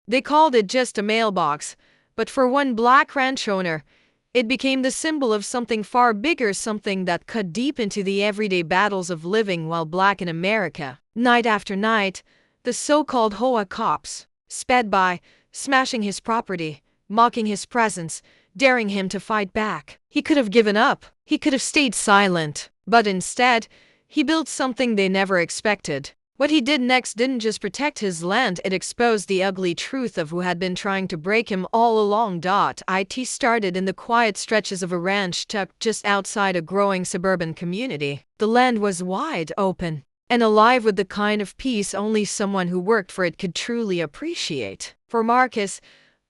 They called it just a mailbox, but for one black ranch owner, it became the symbol of something far bigger, something that cut deep into the everyday battles of living while black in America. Night after night, the so-called HOA cops sped by, smashing his property, mocking his presence, daring him to fight back. He could have given up. He could have stayed silent. But instead, he built something they never expected. What he did next didn't just protect his land, it exposed the ugly truth of who had been trying to break him all along. It started in the quiet stretches of a ranch tucked just outside a growing suburban community. The land was wide open and alive with the kind of peace only someone who worked for it could truly appreciate. For Marcus,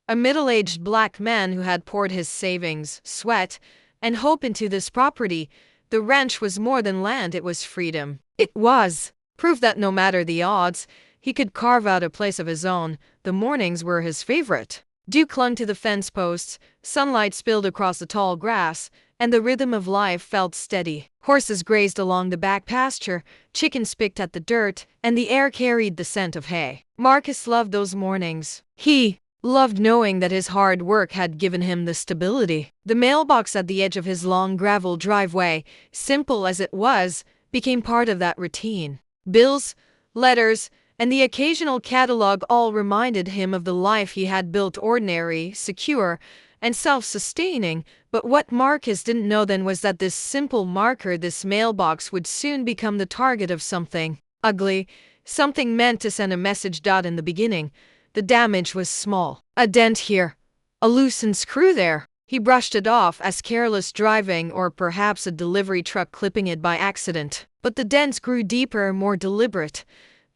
a middle-aged black man who had poured his savings, sweat, and hope into this property, the ranch was more than land, it was freedom. It was proof that no matter the odds, he could carve out a place of his own. The mornings were his favorite. Dew clung to the fence posts, sunlight spilled across the tall grass, and the rhythm of life felt steady. Horses grazed along the back pasture, chickens picked at the dirt, and the air carried the scent of hay. Marcus loved those mornings. He loved knowing that his hard work had given him the stability. The mailbox at the edge of his long gravel driveway, simple as it was, became part of that routine. Bills, letters, and the occasional catalog all reminded him of the life he had built, ordinary, secure, and self-sustaining. But what Marcus didn't know then was that this simple marker, this mailbox, would soon become the target of something ugly, something meant to send a message. In the beginning, the damage was small. A dent here, a loosened screw there. He brushed it off as careless driving or perhaps a delivery truck clipping it by accident. But the dents grew deeper, more deliberate,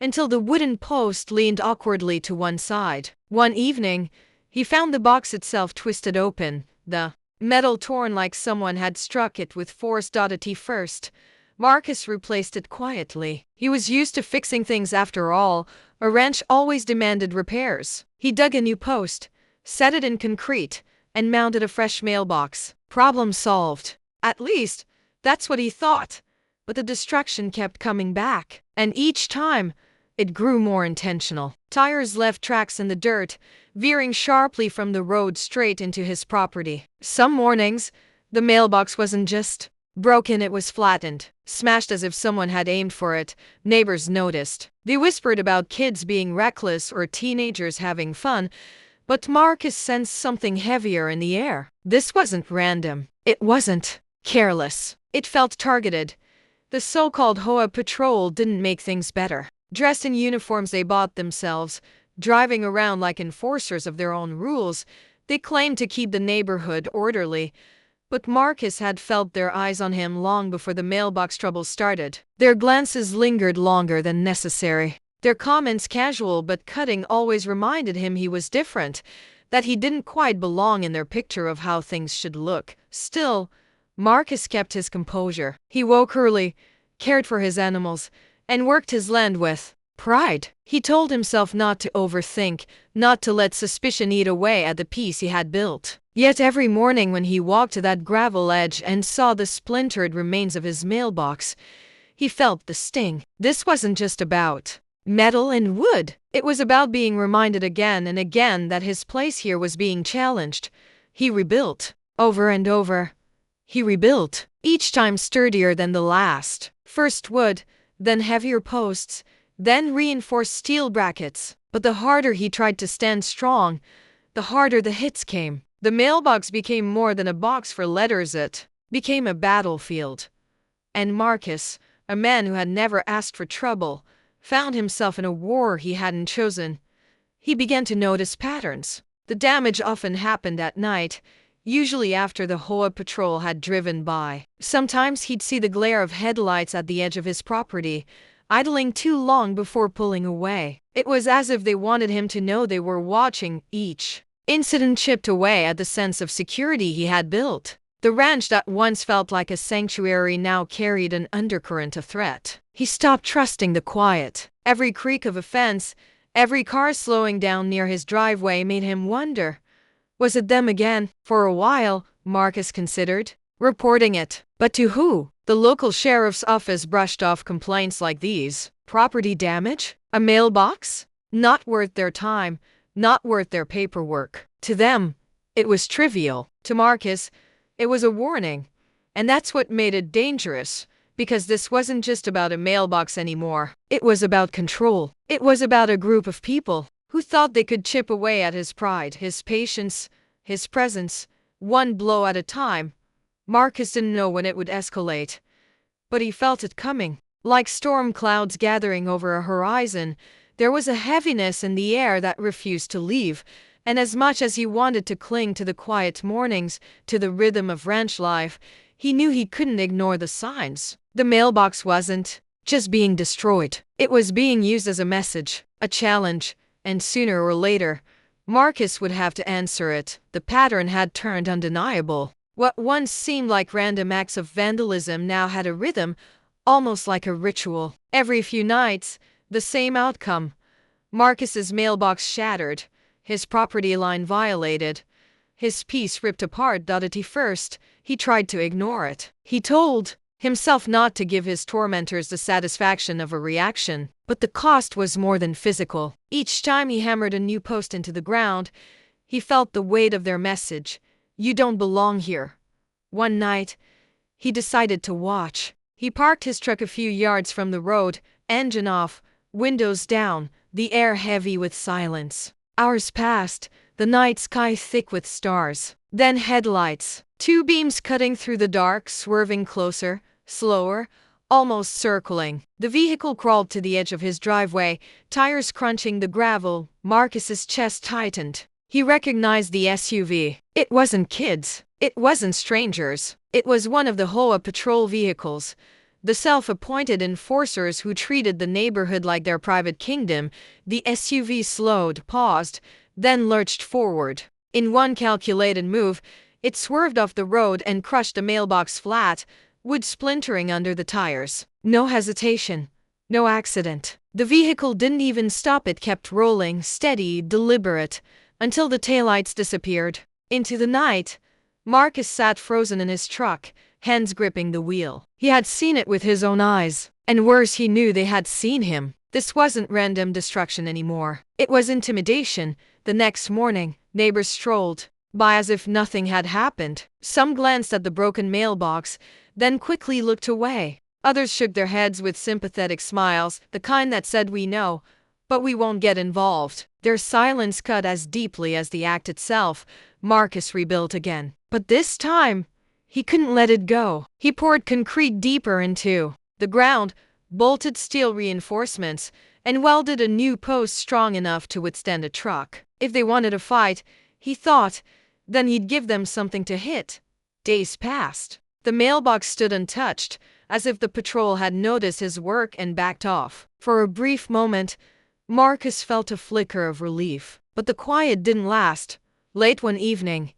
until the wooden post leaned awkwardly to one side. One evening, he found the box itself twisted open, the metal torn like someone had struck it with force. At first, Marcus replaced it quietly. He was used to fixing things after all. A ranch always demanded repairs. He dug a new post, set it in concrete, and mounted a fresh mailbox. Problem solved. At least, that's what he thought. But the distraction kept coming back, and each time, it grew more intentional. Tires left tracks in the dirt, veering sharply from the road straight into his property. Some mornings, the mailbox wasn't just broken, it was flattened, smashed as if someone had aimed for it. Neighbors noticed. They whispered about kids being reckless or teenagers having fun, but Marcus sensed something heavier in the air. This wasn't random. It wasn't careless. It felt targeted. The so-called HOA patrol didn't make things better. Dressed in uniforms they bought themselves, driving around like enforcers of their own rules, they claimed to keep the neighborhood orderly. But Marcus had felt their eyes on him long before the mailbox trouble started. Their glances lingered longer than necessary. Their comments, casual but cutting, always reminded him he was different, that he didn't quite belong in their picture of how things should look. Still, Marcus kept his composure. He woke early, cared for his animals, and worked his land with pride. He told himself not to overthink, not to let suspicion eat away at the peace he had built. Yet every morning when he walked to that gravel edge and saw the splintered remains of his mailbox, he felt the sting. This wasn't just about metal and wood. It was about being reminded again and again that his place here was being challenged. He rebuilt. Over and over. He rebuilt. Each time sturdier than the last. First wood, then heavier posts, then reinforced steel brackets. But the harder he tried to stand strong, the harder the hits came. The mailbox became more than a box for letters, it became a battlefield. And Marcus, a man who had never asked for trouble, found himself in a war he hadn't chosen. He began to notice patterns. The damage often happened at night, usually after the HOA patrol had driven by. Sometimes he'd see the glare of headlights at the edge of his property, idling too long before pulling away. It was as if they wanted him to know they were watching. Each incident chipped away at the sense of security he had built. The ranch that once felt like a sanctuary now carried an undercurrent of threat. He stopped trusting the quiet. Every creak of a fence, every car slowing down near his driveway made him wonder, was it them again? For a while, Marcus considered reporting it. But to who? The local sheriff's office brushed off complaints like these. Property damage? A mailbox? Not worth their time. not worth their paperwork. To them, it was trivial. To Marcus, it was a warning. And that's what made it dangerous, because this wasn't just about a mailbox anymore. It was about control. It was about a group of people who thought they could chip away at his pride, his patience, his presence, one blow at a time. Marcus didn't know when it would escalate, but he felt it coming. Like storm clouds gathering over a horizon, there was a heaviness in the air that refused to leave, and as much as he wanted to cling to the quiet mornings, to the rhythm of ranch life, he knew he couldn't ignore the signs. The mailbox wasn't just being destroyed. It was being used as a message, a challenge, and sooner or later, Marcus would have to answer it. The pattern had turned undeniable. What once seemed like random acts of vandalism now had a rhythm, almost like a ritual. Every few nights, the same outcome. Marcus's mailbox shattered, his property line violated, his peace ripped apart. At first, he tried to ignore it. He told himself not to give his tormentors the satisfaction of a reaction, but the cost was more than physical. Each time he hammered a new post into the ground, he felt the weight of their message. You don't belong here. One night, he decided to watch. He parked his truck a few yards from the road, engine off, windows down, the air heavy with silence. Hours passed, the night sky thick with stars. Then headlights. Two beams cutting through the dark, swerving closer, slower, almost circling. The vehicle crawled to the edge of his driveway, tires crunching the gravel. Marcus's chest tightened. He recognized the SUV. It wasn't kids. It wasn't strangers. It was one of the HOA patrol vehicles, the self-appointed enforcers who treated the neighborhood like their private kingdom. The SUV slowed, paused, then lurched forward. In one calculated move, it swerved off the road and crushed the mailbox flat, wood splintering under the tires. No hesitation. No accident. The vehicle didn't even stop. It kept rolling, steady, deliberate, until the taillights disappeared. Into the night, Marcus sat frozen in his truck, hands gripping the wheel. He had seen it with his own eyes, and worse, he knew they had seen him. This wasn't random destruction anymore. It was intimidation. The next morning, neighbors strolled by as if nothing had happened. Some glanced at the broken mailbox, then quickly looked away. Others shook their heads with sympathetic smiles, the kind that said, "We know, but we won't get involved." Their silence cut as deeply as the act itself. Marcus rebuilt again. But this time, he couldn't let it go. He poured concrete deeper into the ground, bolted steel reinforcements, and welded a new post strong enough to withstand a truck. If they wanted a fight, he thought, then he'd give them something to hit. Days passed. The mailbox stood untouched, as if the patrol had noticed his work and backed off. For a brief moment, Marcus felt a flicker of relief. But the quiet didn't last. Late one evening,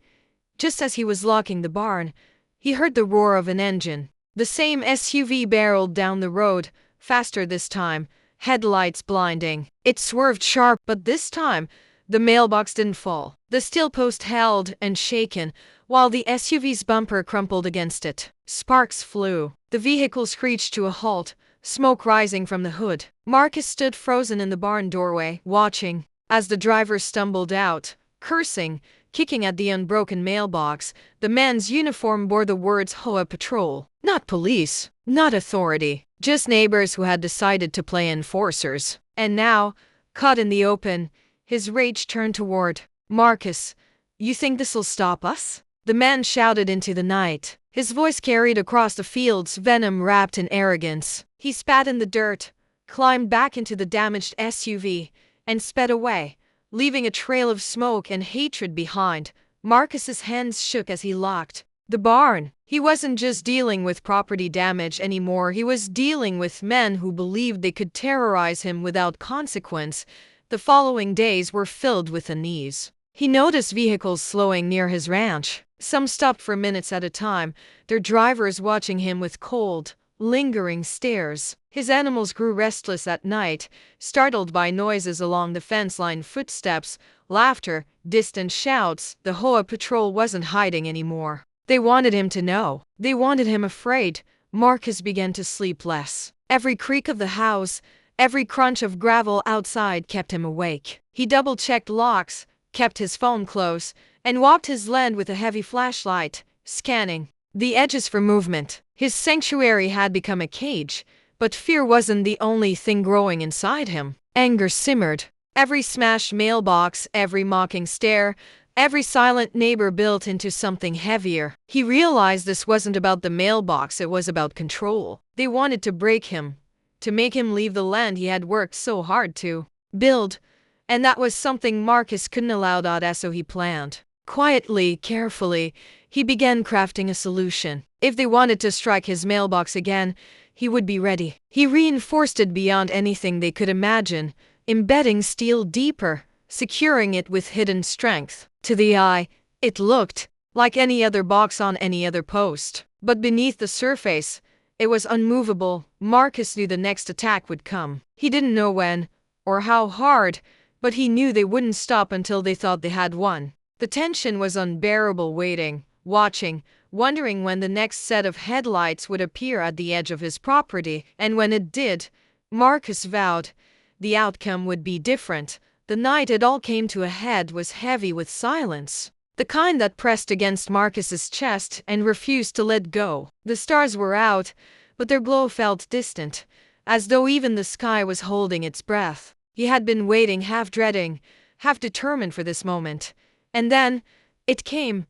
just as he was locking the barn, he heard the roar of an engine. The same SUV barreled down the road, faster this time, headlights blinding. It swerved sharp, but this time, the mailbox didn't fall. The steel post held and shaken, while the SUV's bumper crumpled against it. Sparks flew. The vehicle screeched to a halt, smoke rising from the hood. Marcus stood frozen in the barn doorway, watching as the driver stumbled out, cursing, kicking at the unbroken mailbox. The man's uniform bore the words HOA Patrol. Not police, not authority, just neighbors who had decided to play enforcers. And now, caught in the open, his rage turned toward Marcus. "You think this'll stop us?" The man shouted into the night. His voice carried across the fields, venom wrapped in arrogance. He spat in the dirt, climbed back into the damaged SUV, and sped away, leaving a trail of smoke and hatred behind. Marcus's hands shook as he locked the barn. He wasn't just dealing with property damage anymore. He was dealing with men who believed they could terrorize him without consequence. The following days were filled with unease. He noticed vehicles slowing near his ranch. Some stopped for minutes at a time, their drivers watching him with cold, lingering stares. His animals grew restless at night, startled by noises along the fence line, footsteps, laughter, distant shouts. The HOA patrol wasn't hiding anymore. They wanted him to know. They wanted him afraid. Marcus began to sleep less. Every creak of the house, Every crunch of gravel outside kept him awake. He double-checked locks, kept his phone close, and walked his land with a heavy flashlight, scanning the edges for movement. His sanctuary had become a cage, but fear wasn't the only thing growing inside him. Anger simmered. Every smashed mailbox, every mocking stare, every silent neighbor built into something heavier. He realized this wasn't about the mailbox, it was about control. They wanted to break him, to make him leave the land he had worked so hard to build. And that was something Marcus couldn't allow. So he planned. Quietly, carefully, he began crafting a solution. If they wanted to strike his mailbox again, he would be ready. He reinforced it beyond anything they could imagine, embedding steel deeper, securing it with hidden strength. To the eye, it looked like any other box on any other post. But beneath the surface, it was unmovable. Marcus knew the next attack would come. He didn't know when or how hard, but he knew they wouldn't stop until they thought they had won. The tension was unbearable, waiting, watching, wondering when the next set of headlights would appear at the edge of his property. And when it did, Marcus vowed the outcome would be different. The night it all came to a head was heavy with silence, the kind that pressed against Marcus's chest and refused to let go. The stars were out, but their glow felt distant, as though even the sky was holding its breath. He had been waiting, half dreading, half determined for this moment. And then, it came.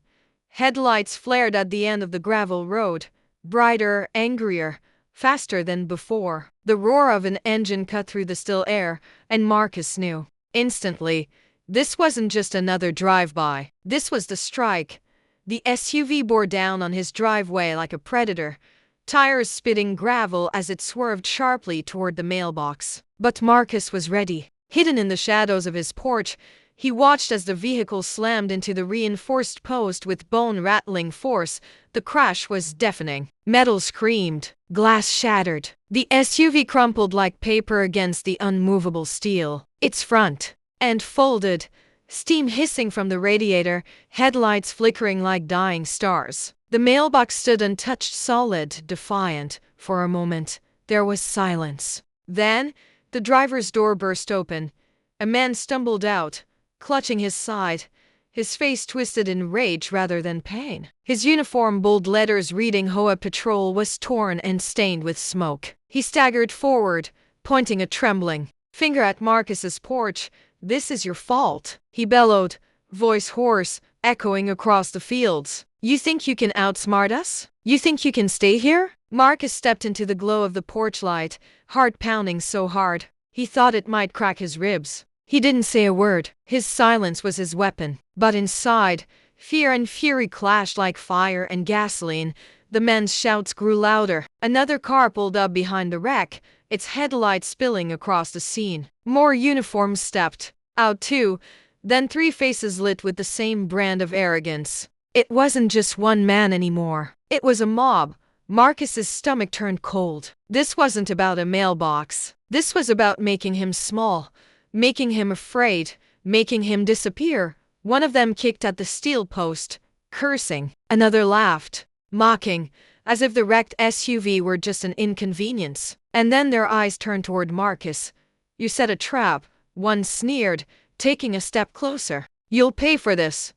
Headlights flared at the end of the gravel road, brighter, angrier, faster than before. The roar of an engine cut through the still air, and Marcus knew instantly, this wasn't just another drive-by. This was the strike. The SUV bore down on his driveway like a predator, tires spitting gravel as it swerved sharply toward the mailbox. But Marcus was ready. Hidden in the shadows of his porch, he watched as the vehicle slammed into the reinforced post with bone-rattling force. The crash was deafening. Metal screamed. Glass shattered. The SUV crumpled like paper against the unmovable steel. Its front end folded, steam hissing from the radiator, headlights flickering like dying stars. The mailbox stood untouched, solid, defiant. For a moment, there was silence. Then, the driver's door burst open. A man stumbled out, clutching his side, his face twisted in rage rather than pain. His uniform, bold letters reading HOA Patrol, was torn and stained with smoke. He staggered forward, pointing a trembling finger at Marcus's porch. "This is your fault," he bellowed, voice hoarse, echoing across the fields. "You think you can outsmart us? You think you can stay here?" Marcus stepped into the glow of the porch light, heart pounding so hard, he thought it might crack his ribs. He didn't say a word. His silence was his weapon. But inside, fear and fury clashed like fire and gasoline. The men's shouts grew louder. Another car pulled up behind the wreck, its headlights spilling across the scene. More uniforms stepped out too, then 3 faces lit with the same brand of arrogance. It wasn't just one man anymore. It was a mob. Marcus's stomach turned cold. This wasn't about a mailbox. This was about making him small, making him afraid, making him disappear. One of them kicked at the steel post, cursing. Another laughed, mocking, as if the wrecked SUV were just an inconvenience. And then their eyes turned toward Marcus. "You set a trap," one sneered, taking a step closer. "You'll pay for this."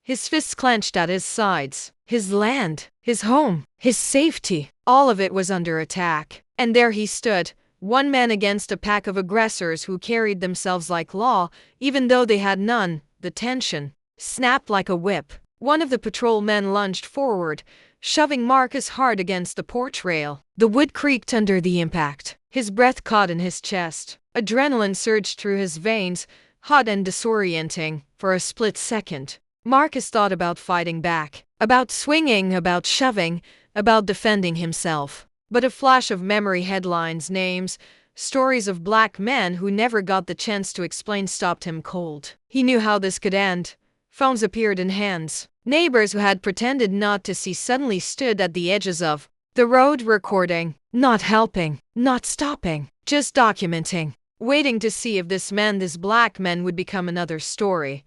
His fists clenched at his sides. His land, his home, his safety, all of it was under attack. And there he stood, one man against a pack of aggressors who carried themselves like law, even though they had none. The tension snapped like a whip. One of the patrolmen lunged forward, shoving Marcus hard against the porch rail. The wood creaked under the impact. His breath caught in his chest. Adrenaline surged through his veins, hot and disorienting. For a split second, Marcus thought about fighting back, about swinging, about shoving, about defending himself. But a flash of memory, headlines, names, stories of black men who never got the chance to explain stopped him cold. He knew how this could end. Phones appeared in hands. Neighbors who had pretended not to see suddenly stood at the edges of the road, recording, not helping, not stopping, just documenting, waiting to see if this black man would become another story,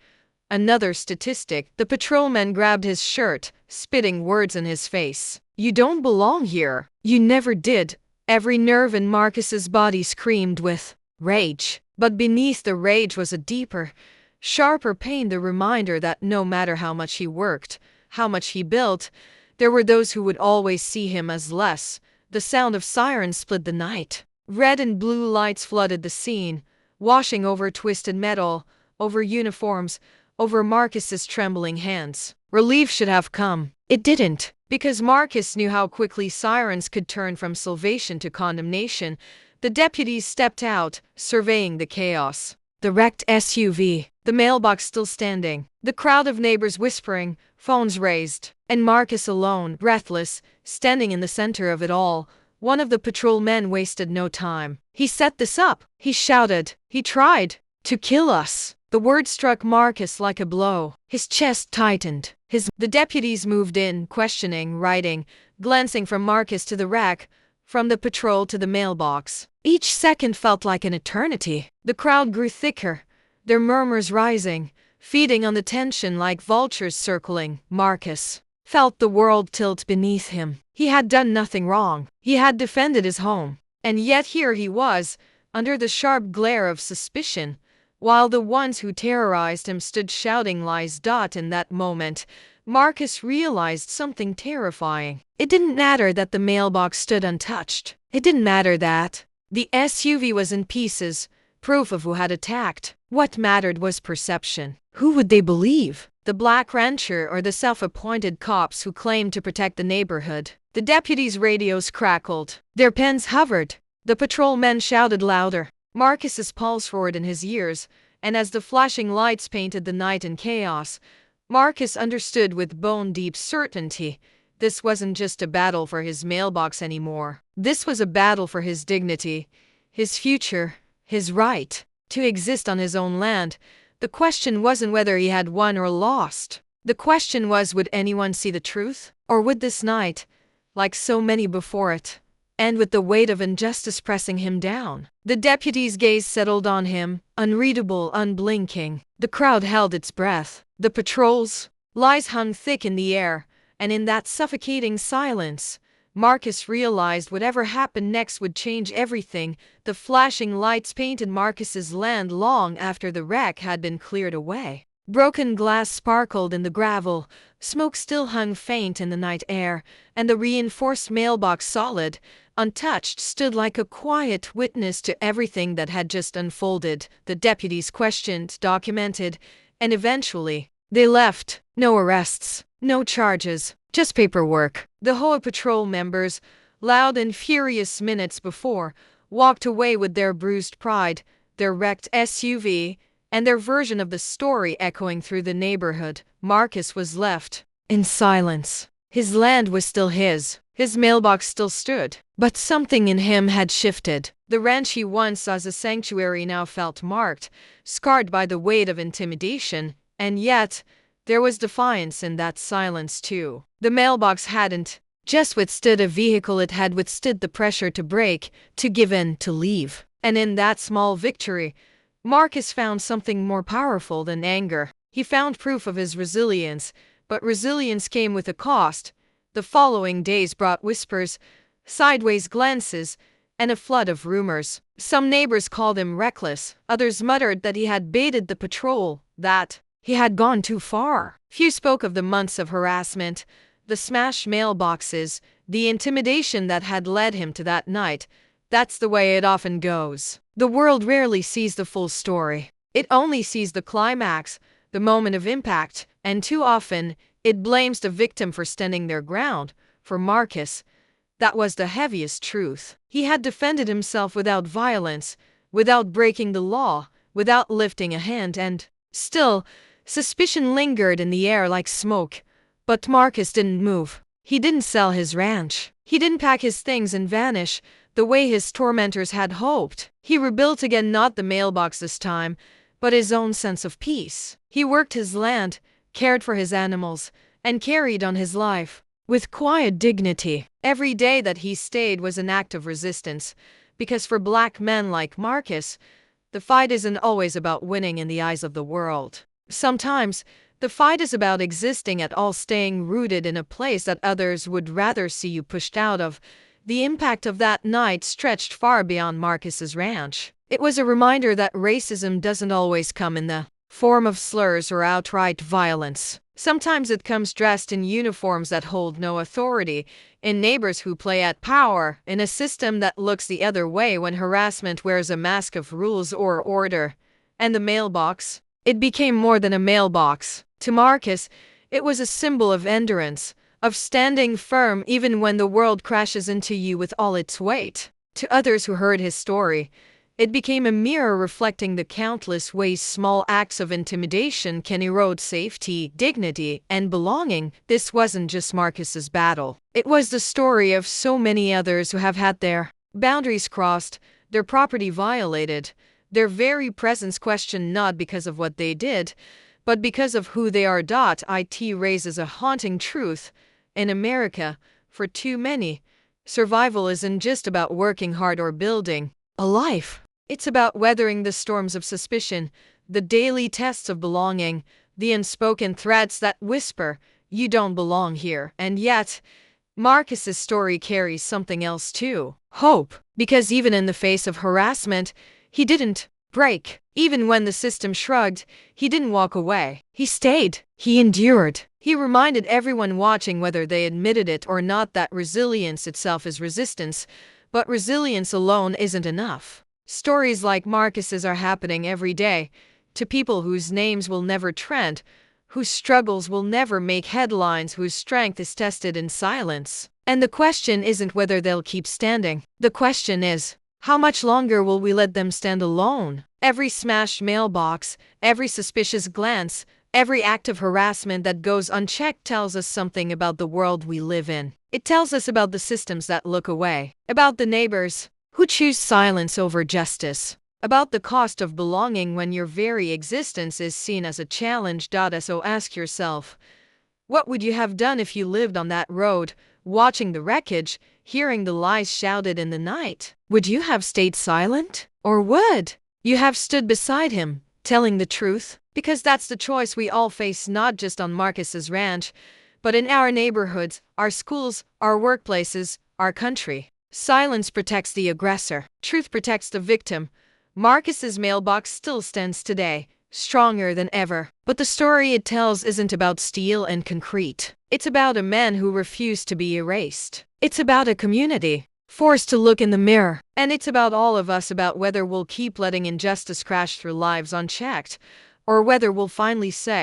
another statistic. The patrolman grabbed his shirt, spitting words in his face. "You don't belong here. You never did. Every nerve in Marcus's body screamed with rage. But beneath the rage was a deeper, sharper pain, the reminder that no matter how much he worked, how much he built, there were those who would always see him as less. The sound of sirens split the night. Red and blue lights flooded the scene, washing over twisted metal, over uniforms, over Marcus's trembling hands. Relief should have come. It didn't, because Marcus knew how quickly sirens could turn from salvation to condemnation. The deputies stepped out, surveying the chaos. The wrecked SUV, the mailbox still standing, the crowd of neighbors whispering, phones raised, and Marcus alone, breathless, standing in the center of it all. One of the patrolmen wasted no time. He set this up, he shouted. He tried to kill us. The word struck Marcus like a blow. His chest tightened. The deputies moved in, questioning, writing, glancing from Marcus to the wreck, from the patrol to the mailbox. Each second felt like an eternity. The crowd grew thicker, their murmurs rising, feeding on the tension like vultures circling. Marcus felt the world tilt beneath him. He had done nothing wrong. He had defended his home. And yet here he was, under the sharp glare of suspicion, while the ones who terrorized him stood shouting lies. In that moment, Marcus realized something terrifying. It didn't matter that the mailbox stood untouched. It didn't matter that the SUV was in pieces, proof of who had attacked. What mattered was perception. Who would they believe? The black rancher or the self-appointed cops who claimed to protect the neighborhood? The deputies' radios crackled. Their pens hovered. The patrolmen shouted louder. Marcus's pulse roared in his ears, and as the flashing lights painted the night in chaos, Marcus understood with bone-deep certainty this wasn't just a battle for his mailbox anymore. This was a battle for his dignity, his future, his right to exist on his own land. The question wasn't whether he had won or lost. The question was, would anyone see the truth? Or would this night, like so many before it, end with the weight of injustice pressing him down? The deputy's gaze settled on him, unreadable, unblinking. The crowd held its breath. The patrol's lies hung thick in the air, and in that suffocating silence, Marcus realized whatever happened next would change everything. The flashing lights painted Marcus's land long after the wreck had been cleared away. Broken glass sparkled in the gravel, smoke still hung faint in the night air, and the reinforced mailbox, solid, untouched, stood like a quiet witness to everything that had just unfolded. The deputies questioned, documented, and eventually, they left. No arrests, no charges, just paperwork. The HOA patrol members, loud and furious minutes before, walked away with their bruised pride, their wrecked SUV, and their version of the story echoing through the neighborhood. Marcus was left in silence. His land was still his mailbox still stood, but something in him had shifted. The ranch he once saw as a sanctuary now felt marked, scarred by the weight of intimidation, and yet there was defiance in that silence too. The mailbox hadn't just withstood a vehicle, it had withstood the pressure to break, to give in, to leave. And in that small victory, Marcus found something more powerful than anger. He found proof of his resilience, but resilience came with a cost. The following days brought whispers, sideways glances, and a flood of rumors. Some neighbors called him reckless, others muttered that he had baited the patrol, that he had gone too far. Few spoke of the months of harassment, the smashed mailboxes, the intimidation that had led him to that night. That's the way it often goes. The world rarely sees the full story. It only sees the climax, the moment of impact, and too often, it blames the victim for standing their ground. For Marcus, that was the heaviest truth. He had defended himself without violence, without breaking the law, without lifting a hand, and still, suspicion lingered in the air like smoke. But Marcus didn't move. He didn't sell his ranch. He didn't pack his things and vanish, the way his tormentors had hoped. He rebuilt again, not the mailbox this time, but his own sense of peace. He worked his land, cared for his animals, and carried on his life with quiet dignity. Every day that he stayed was an act of resistance, because for black men like Marcus, the fight isn't always about winning in the eyes of the world. Sometimes, the fight is about existing at all, staying rooted in a place that others would rather see you pushed out of. The impact of that night stretched far beyond Marcus's ranch. It was a reminder that racism doesn't always come in the form of slurs or outright violence. Sometimes it comes dressed in uniforms that hold no authority, in neighbors who play at power, in a system that looks the other way when harassment wears a mask of rules or order. And the mailbox? It became more than a mailbox. To Marcus, it was a symbol of endurance, of standing firm even when the world crashes into you with all its weight. To others who heard his story, it became a mirror reflecting the countless ways small acts of intimidation can erode safety, dignity, and belonging. This wasn't just Marcus's battle. It was the story of so many others who have had their boundaries crossed, their property violated, their very presence questioned not because of what they did, but because of who they are. It raises a haunting truth. In America, for too many, survival isn't just about working hard or building a life. It's about weathering the storms of suspicion, the daily tests of belonging, the unspoken threats that whisper, "You don't belong here." And yet, Marcus's story carries something else too. Hope. Because even in the face of harassment, he didn't break. Even when the system shrugged, he didn't walk away. He stayed. He endured. He reminded everyone watching, whether they admitted it or not, that resilience itself is resistance, but resilience alone isn't enough. Stories like Marcus's are happening every day, to people whose names will never trend, whose struggles will never make headlines, whose strength is tested in silence. And the question isn't whether they'll keep standing. The question is, how much longer will we let them stand alone? Every smashed mailbox, every suspicious glance, every act of harassment that goes unchecked tells us something about the world we live in. It tells us about the systems that look away, about the neighbors who choose silence over justice, about the cost of belonging when your very existence is seen as a challenge. So ask yourself, what would you have done if you lived on that road, watching the wreckage, hearing the lies shouted in the night? Would you have stayed silent? Or would you have stood beside him, telling the truth? Because that's the choice we all face, not just on Marcus's ranch, but in our neighborhoods, our schools, our workplaces, our country. Silence protects the aggressor. Truth protects the victim. Marcus's mailbox still stands today, stronger than ever. But the story it tells isn't about steel and concrete. It's about a man who refused to be erased. It's about a community forced to look in the mirror. And it's about all of us, about whether we'll keep letting injustice crash through lives unchecked, or whether we'll finally say,